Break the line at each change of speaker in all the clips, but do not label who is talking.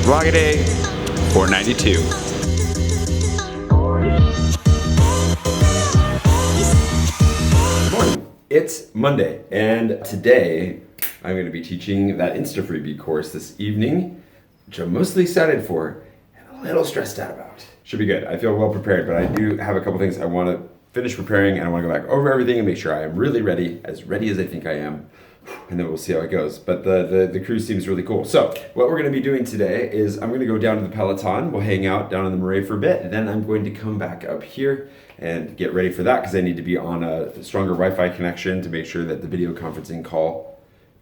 Vlog-a-day 492.
Morning. It's Monday, and today I'm going to be teaching that Insta Freebie course this evening, which I'm mostly excited for and a little stressed out about. Should be good. I feel well prepared, but I do have a couple things I want to finish preparing, and I want to go back over everything and make sure I am really ready as I think I am. And then we'll see how it goes. But the cruise seems really cool. So what we're going to be doing today is I'm going to go down to the Peloton. We'll hang out down in the Marais for a bit. And then I'm going to come back up here and get ready for that because I need to be on a stronger Wi-Fi connection to make sure that the video conferencing call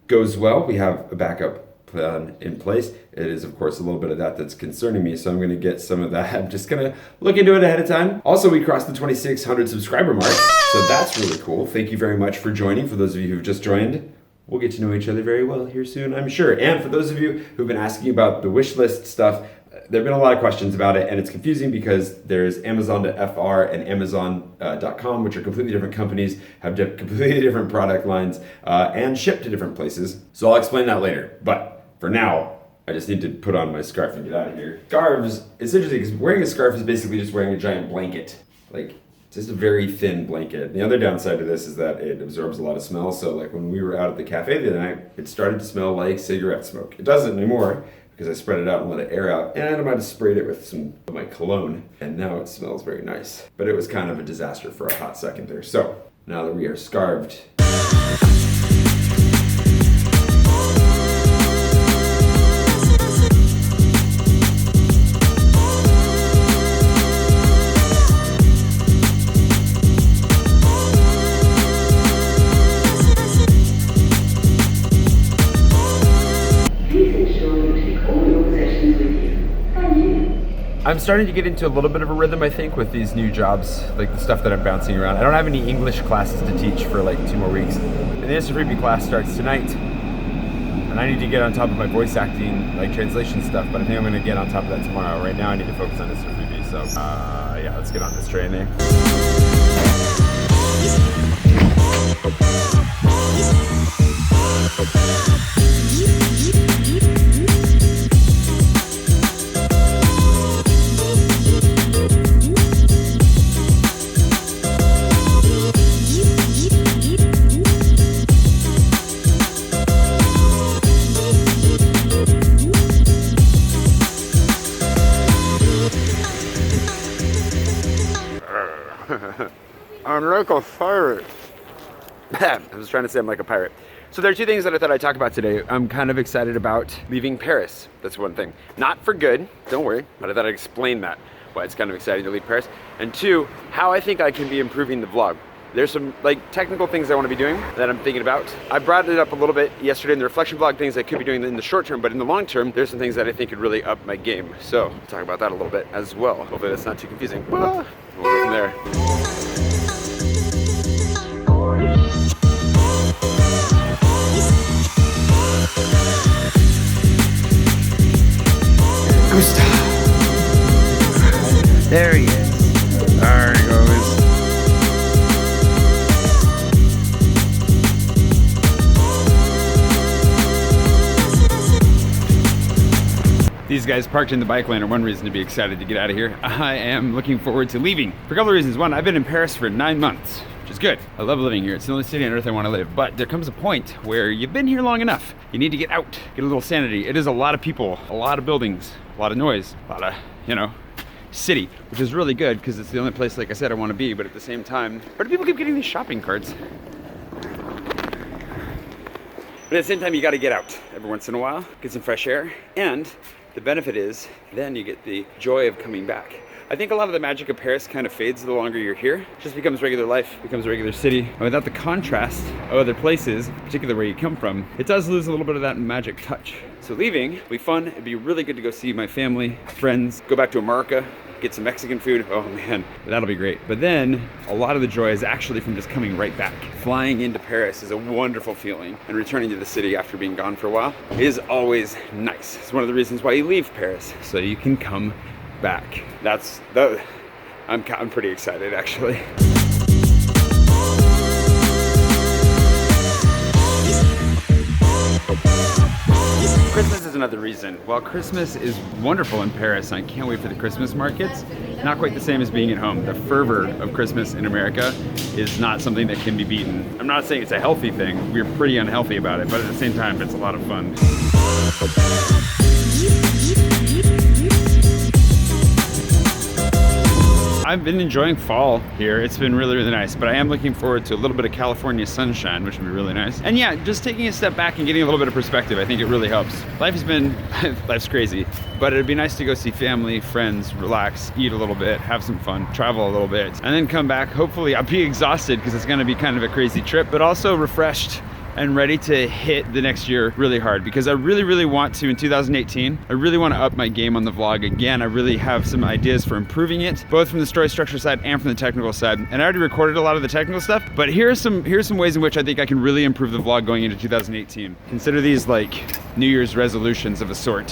goes well. We have a backup plan in place. It is, of course, a little bit of that that's concerning me. So I'm going to get some of that. I'm just going to look into it ahead of time. Also, we crossed the 2,600 subscriber mark. So that's really cool. Thank you very much for joining. For those of you who've just joined, we'll get to know each other very well here soon, I'm sure. And for those of you who've been asking about the wish list stuff, there have been a lot of questions about it, and it's confusing because there's Amazon.fr and Amazon.com, which are completely different companies, have completely different product lines, and ship to different places. So I'll explain that later. But for now, I just need to put on my scarf and get out of here. Scarves, it's interesting because wearing a scarf is basically just wearing a giant blanket. Like, just a very thin blanket. The other downside to this is that it absorbs a lot of smell. So like when we were out at the cafe the other night, it started to smell like cigarette smoke. It doesn't anymore because I spread it out and let it air out. And I might have sprayed it with some of my cologne. And now it smells very nice. But it was kind of a disaster for a hot second there. So now that we are scarved, I'm starting to get into a little bit of a rhythm, I think, with these new jobs, like the stuff that I'm bouncing around. I don't have any English classes to teach for like 2 more weeks. And the Insta Freebie class starts tonight. And I need to get on top of my voice acting, like translation stuff, but I think I'm gonna get on top of that tomorrow. Right now I need to focus on Insta Freebie, so yeah, let's get on this train there. I'm like a pirate. I was trying to say I'm like a pirate. So there are 2 things that I thought I'd talk about today. I'm kind of excited about leaving Paris. That's one thing. Not for good, don't worry, but I thought I'd explain that, why it's kind of exciting to leave Paris. And 2, how I think I can be improving the vlog. There's some like technical things I want to be doing that I'm thinking about. I brought it up a little bit yesterday in the reflection vlog, things I could be doing in the short term, but in the long term, there's some things that I think could really up my game. So we'll talk about that a little bit as well. Hopefully that's not too confusing. We'll go from there. There he is. There he goes. These guys parked in the bike lane are one reason to be excited to get out of here. I am looking forward to leaving for a couple of reasons. One, I've been in Paris for 9 months, which is good. I love living here. It's the only city on earth I want to live. But there comes a point where you've been here long enough. You need to get out, get a little sanity. It is a lot of people, a lot of buildings, a lot of noise, a lot of, city, which is really good because it's the only place, like I said, I want to be. But at the same time, why do people keep getting these shopping carts? But at the same time, you got to get out every once in a while, get some fresh air. And the benefit is then you get the joy of coming back. I think a lot of the magic of Paris kind of fades the longer you're here. It just becomes regular life, becomes a regular city. And without the contrast of other places, particularly where you come from, it does lose a little bit of that magic touch. So leaving will be fun. It'd be really good to go see my family, friends, go back to America, get some Mexican food. Oh man, that'll be great. But then a lot of the joy is actually from just coming right back. Flying into Paris is a wonderful feeling, and returning to the city after being gone for a while is always nice. It's one of the reasons why you leave Paris, so you can come back. I'm pretty excited actually.
Christmas is another reason. While Christmas is wonderful in Paris, and I can't wait for the Christmas markets, not quite the same as being at home. The fervor of Christmas in America is not something that can be beaten. I'm not saying it's a healthy thing. We're pretty unhealthy about it, but at the same time, it's a lot of fun. I've been enjoying fall here. It's been really, really nice, but I am looking forward to a little bit of California sunshine, which would be really nice. And yeah, just taking a step back and getting a little bit of perspective, I think it really helps. Life's crazy, but it'd be nice to go see family, friends, relax, eat a little bit, have some fun, travel a little bit, and then come back. Hopefully I'll be exhausted because it's gonna be kind of a crazy trip, but also refreshed and ready to hit the next year really hard, because I really, really want to, in 2018, I really want to up my game on the vlog again. I really have some ideas for improving it, both from the story structure side and from the technical side. And I already recorded a lot of the technical stuff, but here's some ways in which I think I can really improve the vlog going into 2018. Consider these like New Year's resolutions of a sort.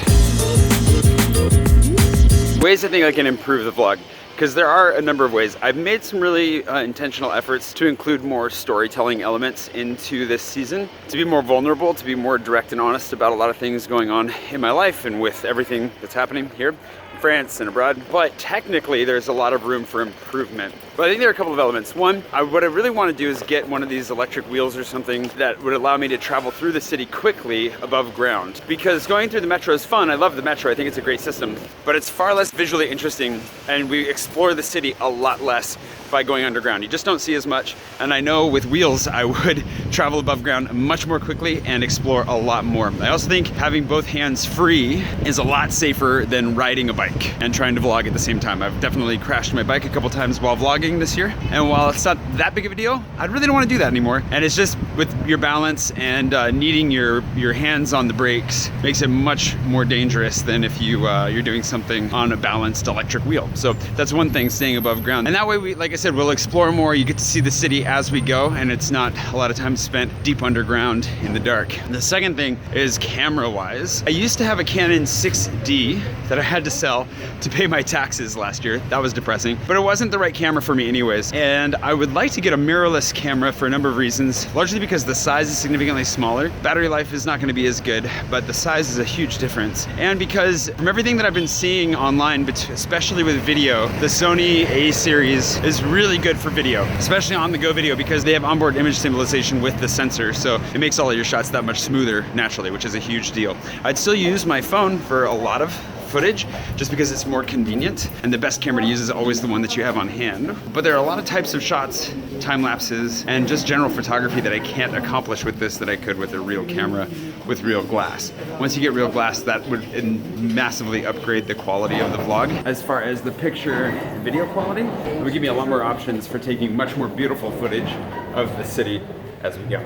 Ways I think I can improve the vlog, because there are a number of ways. I've made some really intentional efforts to include more storytelling elements into this season, to be more vulnerable, to be more direct and honest about a lot of things going on in my life and with everything that's happening here in France and abroad. But technically, there's a lot of room for improvement. But I think there are a couple of elements. One, what I really want to do is get one of these electric wheels or something that would allow me to travel through the city quickly above ground. Because going through the metro is fun. I love the metro. I think it's a great system. But it's far less visually interesting, and we explore the city a lot less by going underground. You just don't see as much. And I know with wheels, I would travel above ground much more quickly and explore a lot more. I also think having both hands free is a lot safer than riding a bike and trying to vlog at the same time. I've definitely crashed my bike a couple times while vlogging this year. And while it's not that big of a deal, I really don't want to do that anymore. And it's just with your balance and needing your hands on the brakes makes it much more dangerous than if you're doing something on a balanced electric wheel. So that's one thing, staying above ground. And that way, like I said, we'll explore more. You get to see the city as we go, and it's not a lot of time spent deep underground in the dark. The second thing is camera-wise. I used to have a Canon 6D that I had to sell to pay my taxes last year. That was depressing, but it wasn't the right camera for me anyways. And I would like to get a mirrorless camera for a number of reasons, largely because the size is significantly smaller. Battery life is not going to be as good, but the size is a huge difference. And because from everything that I've been seeing online, especially with video, the Sony A series is really good for video, especially on-the-go video, because they have onboard image stabilization with the sensor, so it makes all of your shots that much smoother naturally, which is a huge deal. I'd still use my phone for a lot of footage just because it's more convenient, and the best camera to use is always the one that you have on hand. But there are a lot of types of shots, time lapses, and just general photography that I can't accomplish with this that I could with a real camera with real glass. Once you get real glass, that would massively upgrade the quality of the vlog. As far as the picture and video quality, it would give me a lot more options for taking much more beautiful footage of the city as we go.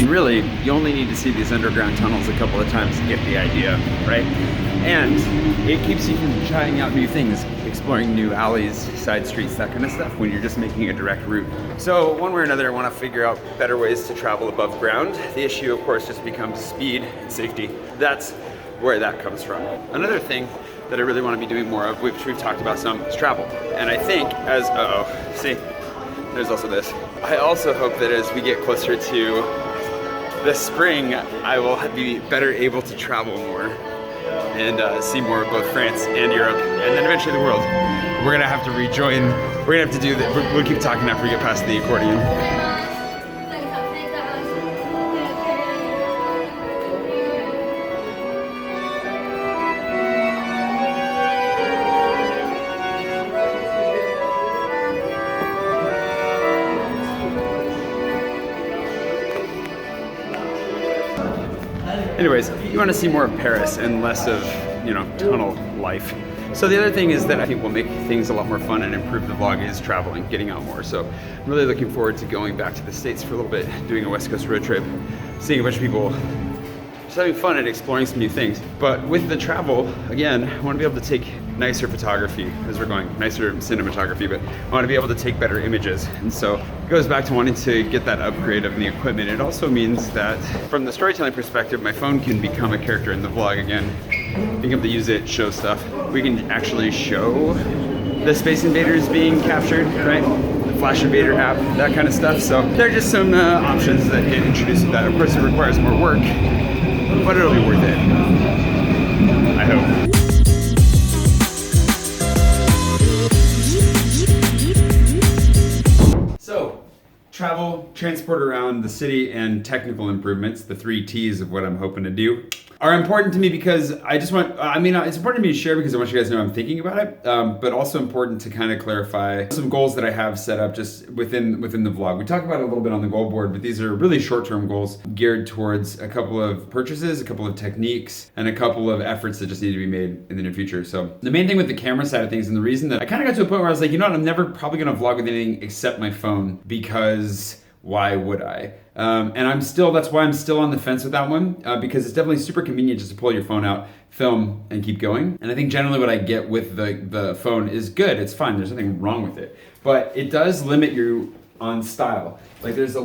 Really, you only need to see these underground tunnels a couple of times to get the idea, right? And it keeps you from trying out new things, exploring new alleys, side streets, that kind of stuff, when you're just making a direct route. So one way or another, I want to figure out better ways to travel above ground. The issue, of course, just becomes speed and safety. That's where that comes from. Another thing that I really want to be doing more of, which we've talked about some, is travel. And I think see, there's also this. I also hope that as we get closer to this spring, I will be better able to travel more and see more of both France and Europe, and then eventually the world. We're gonna have to rejoin. We're gonna have to do that. We'll keep talking after we get past the accordion. Anyways, you want to see more of Paris and less of, tunnel life. So the other thing is that I think will make things a lot more fun and improve the vlog is traveling, getting out more. So I'm really looking forward to going back to the States for a little bit, doing a West Coast road trip, seeing a bunch of people, just having fun and exploring some new things. But with the travel, again, I want to be able to take nicer photography as we're going, nicer cinematography, but I want to be able to take better images. And so it goes back to wanting to get that upgrade of the equipment. It also means that from the storytelling perspective, my phone can become a character in the vlog again. Being able to use it, show stuff. We can actually show the Space Invaders being captured, right? The Flash Invader app, that kind of stuff. So there are just some options that get introduced with that. Of course, it requires more work, but it'll be worth it. I hope. So, travel, transport around the city, and technical improvements, the 3 T's of what I'm hoping to do, are important to me because it's important to me to share because I want you guys to know I'm thinking about it, but also important to kind of clarify some goals that I have set up just within the vlog. We talked about it a little bit on the goal board, but these are really short-term goals geared towards a couple of purchases, a couple of techniques, and a couple of efforts that just need to be made in the near future. So the main thing with the camera side of things, and the reason that I kind of got to a point where I was like, you know what, I'm never probably gonna vlog with anything except my phone, because why would I? And that's why I'm still on the fence with that one, because it's definitely super convenient just to pull your phone out, film, and keep going. And I think generally what I get with the phone is good. It's fine. There's nothing wrong with it. But it does limit you on style. Like there are a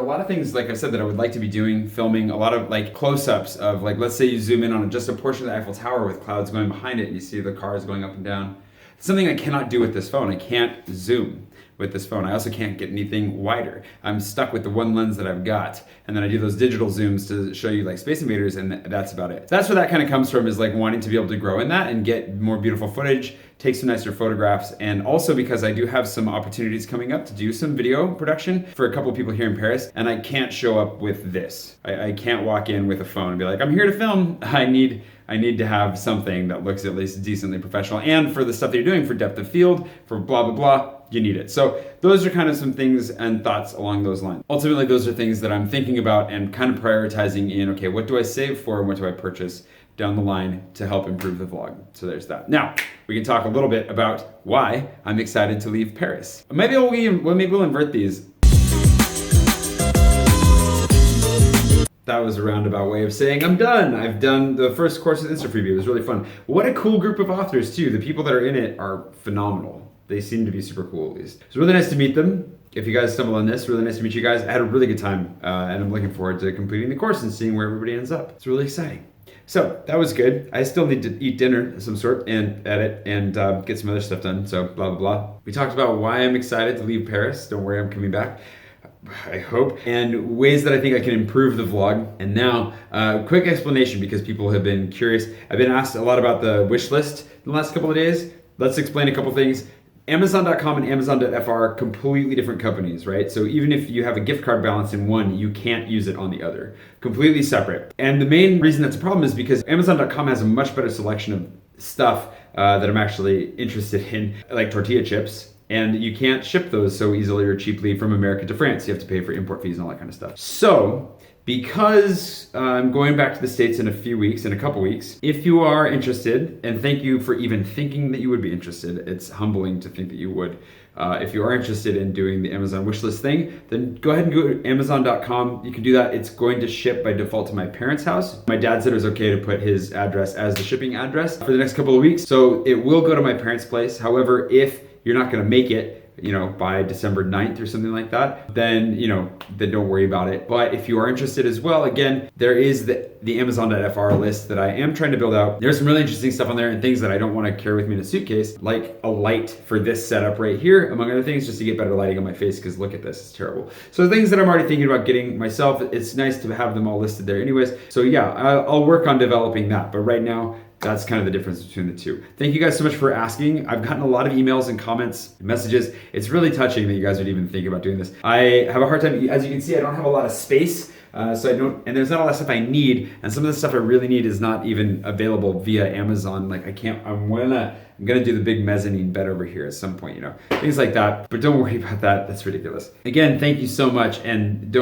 lot of things, like I said, that I would like to be doing, filming a lot of like close-ups of, like, let's say you zoom in on just a portion of the Eiffel Tower with clouds going behind it and you see the cars going up and down. It's something I cannot do with this phone. I can't zoom with this phone. I also can't get anything wider. I'm stuck with the one lens that I've got, and then I do those digital zooms to show you like Space Invaders, and that's about it. That's where that kind of comes from, is like wanting to be able to grow in that and get more beautiful footage, take some nicer photographs, and also because I do have some opportunities coming up to do some video production for a couple of people here in Paris, and I can't show up with this. I can't walk in with a phone and be like, I'm here to film. I need to have something that looks at least decently professional, and for the stuff that you're doing, for depth of field, for blah, blah, blah, you need it. So those are kind of some things and thoughts along those lines. Ultimately, those are things that I'm thinking about and kind of prioritizing in, okay, what do I save for and what do I purchase down the line to help improve the vlog? So there's that. Now, we can talk a little bit about why I'm excited to leave Paris. Maybe we'll invert these. That was a roundabout way of saying I'm done. I've done the first course of InstaFreebie. It was really fun. What a cool group of authors too. The people that are in it are phenomenal. They seem to be super cool, at least. It's really nice to meet them. If you guys stumble on this, really nice to meet you guys. I had a really good time, and I'm looking forward to completing the course and seeing where everybody ends up. It's really exciting. So that was good. I still need to eat dinner of some sort and edit and get some other stuff done. So blah, blah, blah. We talked about why I'm excited to leave Paris. Don't worry, I'm coming back, I hope, and ways that I think I can improve the vlog. And now, quick explanation, because people have been curious. I've been asked a lot about the wish list in the last couple of days. Let's explain a couple things. Amazon.com and Amazon.fr are completely different companies, right? So even if you have a gift card balance in one, you can't use it on the other. Completely separate. And the main reason that's a problem is because Amazon.com has a much better selection of stuff that I'm actually interested in, like tortilla chips. And you can't ship those so easily or cheaply from America to France. You have to pay for import fees and all that kind of stuff. So, because I'm going back to the States in a couple weeks, if you are interested, and thank you for even thinking that you would be interested, it's humbling to think that you would. If you are interested in doing the Amazon wishlist thing, then go ahead and go to Amazon.com. You can do that. It's going to ship by default to my parents' house. My dad said it was okay to put his address as the shipping address for the next couple of weeks. So it will go to my parents' place. However, if you're not gonna make it, by December 9th or something like that, then don't worry about it. But if you are interested as well, again, there is the Amazon.fr list that I am trying to build out. There's some really interesting stuff on there and things that I don't want to carry with me in a suitcase, like a light for this setup right here, among other things, just to get better lighting on my face, because look at this, it's terrible. So the things that I'm already thinking about getting myself, it's nice to have them all listed there anyways. So yeah, I'll work on developing that, but right now, that's kind of the difference between the two. Thank you guys so much for asking. I've gotten a lot of emails and comments, messages. It's really touching that you guys would even think about doing this. I have a hard time, as you can see, I don't have a lot of space. And there's not a lot of stuff I need, and some of the stuff I really need is not even available via Amazon. Like I'm gonna do the big mezzanine bed over here at some point, things like that. But don't worry about that. That's ridiculous. Again, thank you so much, and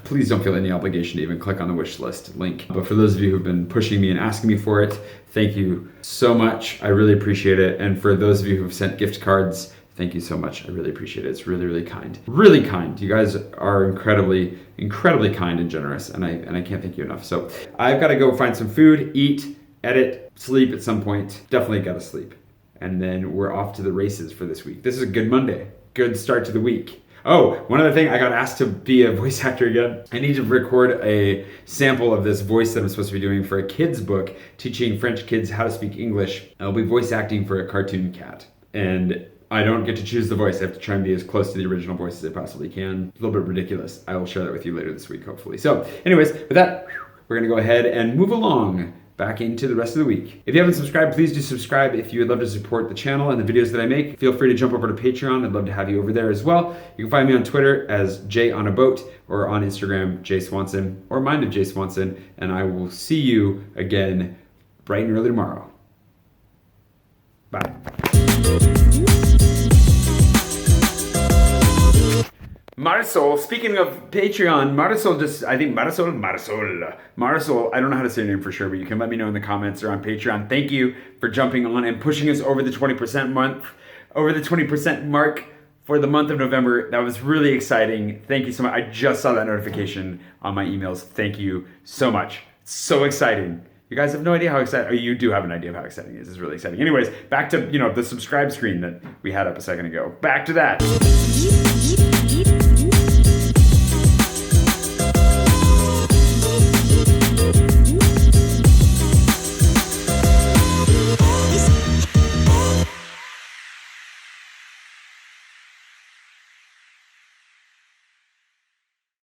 please don't feel any obligation to even click on the wish list link. But for those of you who've been pushing me and asking me for it, thank you so much. I really appreciate it. And for those of you who've sent gift cards, thank you so much. I really appreciate it. It's really, really kind. Really kind. You guys are incredibly, incredibly kind and generous, and I can't thank you enough. So I've got to go find some food, eat, edit, sleep at some point. Definitely got to sleep. And then we're off to the races for this week. This is a good Monday. Good start to the week. Oh, one other thing, I got asked to be a voice actor again. I need to record a sample of this voice that I'm supposed to be doing for a kid's book, teaching French kids how to speak English. I'll be voice acting for a cartoon cat. And
I don't get to choose the voice. I have to try and be as close to the original voice as I possibly can. A little bit ridiculous. I will share that with you later this week, hopefully. So anyways, with that, we're gonna go ahead and move along back into the rest of the week. If you haven't subscribed, please do subscribe. If you would love to support the channel and the videos that I make, feel free to jump over to Patreon. I'd love to have you over there as well. You can find me on Twitter as Jay on a Boat, or on Instagram, Jay Swanson, or Mind of Jay Swanson, and I will see you again bright and early tomorrow. Bye. Marisol, speaking of Patreon, Marisol, I don't know how to say your name for sure, but you can let me know in the comments or on Patreon. Thank you for jumping on and pushing us over the 20% mark for the month of November. That was really exciting. Thank you so much. I just saw that notification on my emails. Thank you so much. It's so exciting. You guys have no idea how exciting, or you do have an idea of how exciting it is. It's really exciting. Anyways, back to, the subscribe screen that we had up a second ago. Back to that.